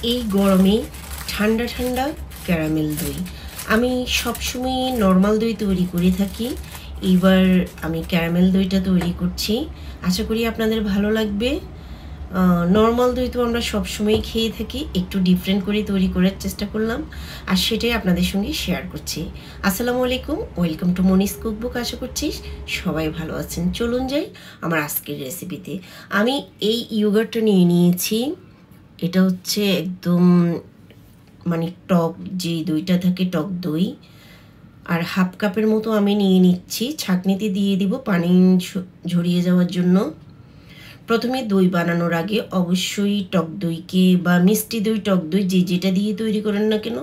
এই গরমে ঠান্ডা ঠান্ডা ক্যারামেল দই। আমি সবসময় নর্মাল দই তৈরি করে থাকি, এইবার আমি ক্যারামেল দইটা তৈরি করছি। আশা করি আপনাদের ভালো লাগবে। নর্মাল দই তো আমরা সবসময় খেয়ে থাকি, একটু ডিফারেন্ট করে তৈরি করার চেষ্টা করলাম, আর সেটাই আপনাদের সঙ্গে শেয়ার করছি। আসসালামু আলাইকুম, ওয়েলকাম টু মনিস কুকবুক। আশা করছি সবাই ভালো আছেন। চলুন যাই আমার আজকের রেসিপিতে। আমি এই ইয়োগার্টটা নিয়ে নিয়েছি। এটা হচ্ছে একদম মানে টক যে দইটা থাকে, টক দই, আর হাফ কাপের মতো আমি নিয়ে নিচ্ছি। ছাঁকনিতে দিয়ে দিব পানি ঝরিয়ে যাওয়ার জন্য। প্রথমে দই বানানোর আগে অবশ্যই টক দইকে বা মিষ্টি দই, টক দই যে যেটা দিয়ে তৈরি করেন না কেন,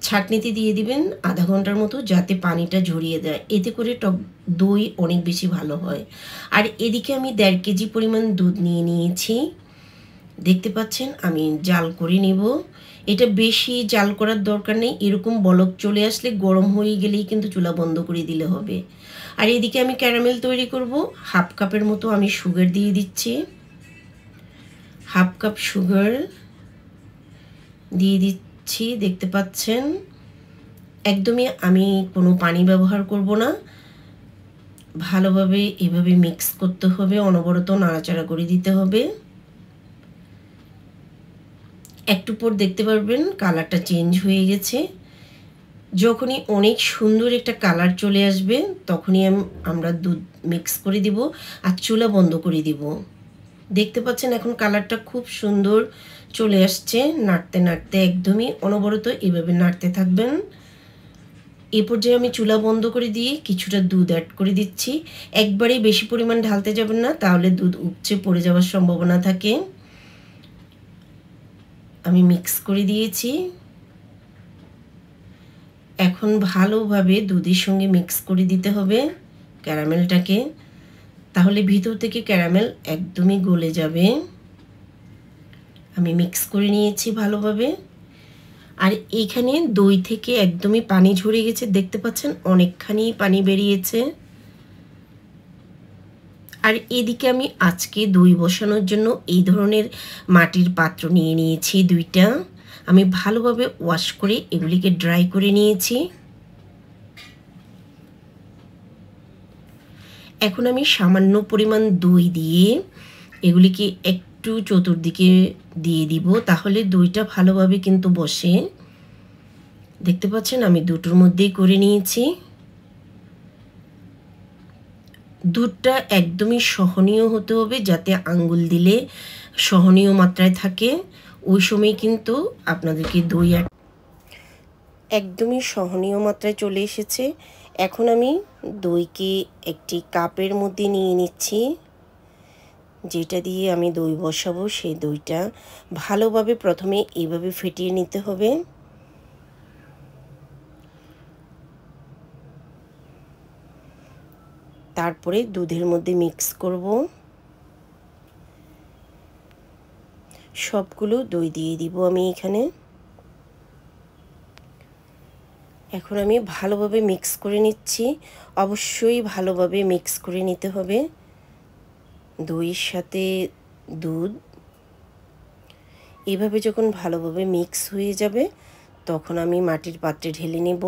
ছাঁকনিতে দিয়ে দিবেন আধা ঘন্টার মতো, যাতে পানিটা ঝরিয়ে দেয়। এতে করে টক দই অনেক বেশি ভালো হয়। আর এদিকে আমি 1.5 কেজি পরিমাণ দুধ নিয়ে নিয়েছি। দেখতে পাচ্ছেন আমি জাল করে নেব। এটা বেশি জাল করার দরকার নেই, এরকম বলক চলে আসলে গরম হয়ে গেলেই কিন্তু চুলা বন্ধ করে দিলে হবে। আর এদিকে আমি ক্যারামেল তৈরি করব। হাফ কাপের মতো আমি সুগার দিয়ে দিচ্ছি। হাফ কাপ সুগার দিয়ে দিচ্ছি, দেখতে পাচ্ছেন। একদমই আমি কোনো পানি ব্যবহার করব না। ভালোভাবে এভাবে মিক্স করতে হবে, অনবরত নাড়াচাড়া করে দিতে হবে। একটু পর দেখতে পারবেন কালারটা চেঞ্জ হয়ে গেছে। যখনই অনেক সুন্দর একটা কালার চলে আসবে, তখনই আমরা দুধ মিক্স করে দিব আর চুলা বন্ধ করে দিব। দেখতে পাচ্ছেন এখন কালারটা খুব সুন্দর চলে আসছে। নাড়তে নাড়তে একদমই অনবরত এভাবে নাড়তে থাকবেন। এ পর্যায়ে আমি চুলা বন্ধ করে দিয়ে কিছুটা দুধ অ্যাড করে দিচ্ছি। একবারেই বেশি পরিমাণ ঢালতে যাবেন না, তাহলে দুধ উপচে পড়ে যাওয়ার সম্ভাবনা থাকে। আমি মিক্স করে দিয়েছি। এখন ভালোভাবে দুধের সঙ্গে মিক্স করে দিতে হবে ক্যারামেলটাকে, তাহলে ভিতর থেকে ক্যারামেল একদমই গলে যাবে। আমি মিক্স করে নিয়েছি ভালোভাবে। আর এইখানে দই থেকে একদমই পানি ঝরে গেছে, দেখতে পাচ্ছেন অনেকখানি পানি বেরিয়েছে। আর এদিকে আমি আজকে দই বসানোর জন্য এই ধরনের মাটির পাত্র নিয়ে নিয়েছি 2টা। আমি ভালোভাবে ওয়াশ করে এগুলিকে ড্রাই করে নিয়েছি। এখন আমি সামান্য পরিমাণ দই দিয়ে এগুলিকে একটু চতুর্দিকে দিয়ে দিব, তাহলে দইটা ভালোভাবে কিন্তু বসে। দেখতে পাচ্ছেন আমি দুটোর মধ্যেই করে নিয়েছি। দুধটা একদমই সহনীয় হতে হবে, যাতে আঙ্গুল দিলে সহনীয় মাত্রায় থাকে। ওই সময় কিন্তু আপনাদেরকে দই একদমই সহনীয় মাত্রায় চলে এসেছে। এখন আমি দইকে একটি কাপের মধ্যে নিয়ে নিচ্ছি, যেটা দিয়ে আমি দই বসাবো। সেই দইটা ভালোভাবে প্রথমে এইভাবে ফেটিয়ে নিতে হবে। তারপরে দুধের মধ্যে মিক্স করব। সবগুলো দই দিয়ে দিব আমি এখানে। এখন আমি ভালোভাবে মিক্স করে নিচ্ছি। অবশ্যই ভালোভাবে মিক্স করে নিতে হবে দইয়ের সাথে দুধ। এভাবে যখন ভালোভাবে মিক্স হয়ে যাবে, তখন আমি মাটির পাত্রে ঢেলে নেব।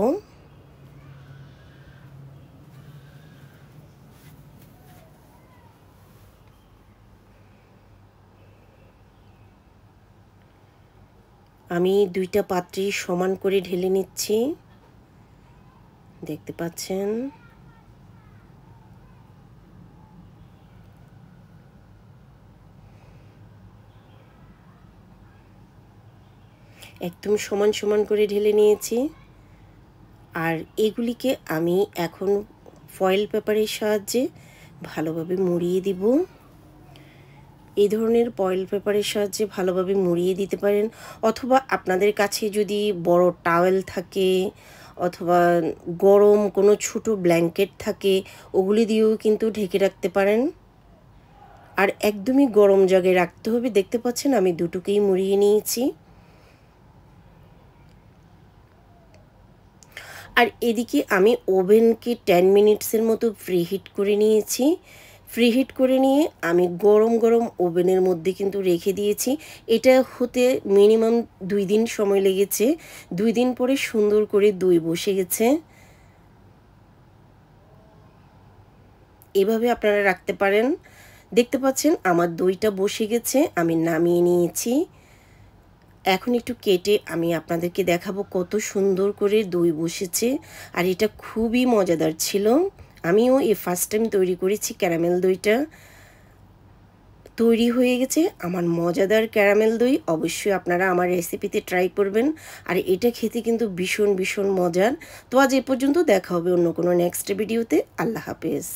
আমি 2টা পাত্রে সমান করে ঢেলে নিচ্ছি, দেখতে পাচ্ছেন। একদম সমান সমান করে ঢেলে নিয়েছি। আর এগুলিকে আমি এখন ফয়েল পেপারের সাহায্যে ভালোভাবে মুড়িয়ে দিব। এই ধরনের ফয়েল পেপারের সাহায্যে ভালোভাবে মুড়িয়ে দিতে পারেন, অথবা আপনাদের কাছে যদি বড় টাওয়েল থাকে অথবা গরম কোনো ছোট ব্ল্যাঙ্কেট থাকে, ওগুলি দিয়েও কিন্তু ঢেকে রাখতে পারেন। আর একদমই গরম জায়গায় রাখতে হবে। দেখতে পাচ্ছেন আমি দুটোকেই মুড়িয়ে নিয়েছি। আর এদিকে আমি ওভেনকে 10 মিনিটসের মতো প্রিহিট করে নিয়েছি। ফ্রিহিট করে নিয়ে আমি গরম গরম ওভেনের মধ্যে কিন্তু রেখে দিয়েছি। এটা হতে মিনিমাম 2 দিন সময় লেগেছে। 2 দিন পরে সুন্দর করে দই বসে গেছে। এভাবে আপনারা রাখতে পারেন। দেখতে পাচ্ছেন আমার দইটা বসে গেছে, আমি নামিয়ে নিয়েছি। এখন একটু কেটে আমি আপনাদেরকে দেখাবো কত সুন্দর করে দই বসেছে, আর এটা খুবই মজাদার ছিল। আমিও এই ফার্স্ট টাইম তৈরি করেছি ক্যারামেল দইটা। তৈরি হয়ে গেছে আমার মজাদার ক্যারামেল দই। অবশ্যই আপনারা আমার রেসিপিতে ট্রাই করবেন, আর এটা খেতে কিন্তু ভীষণ ভীষণ মজার। তো আজ এ পর্যন্ত, দেখা হবে অন্য কোনো নেক্সট ভিডিওতে। আল্লাহ হাফেজ।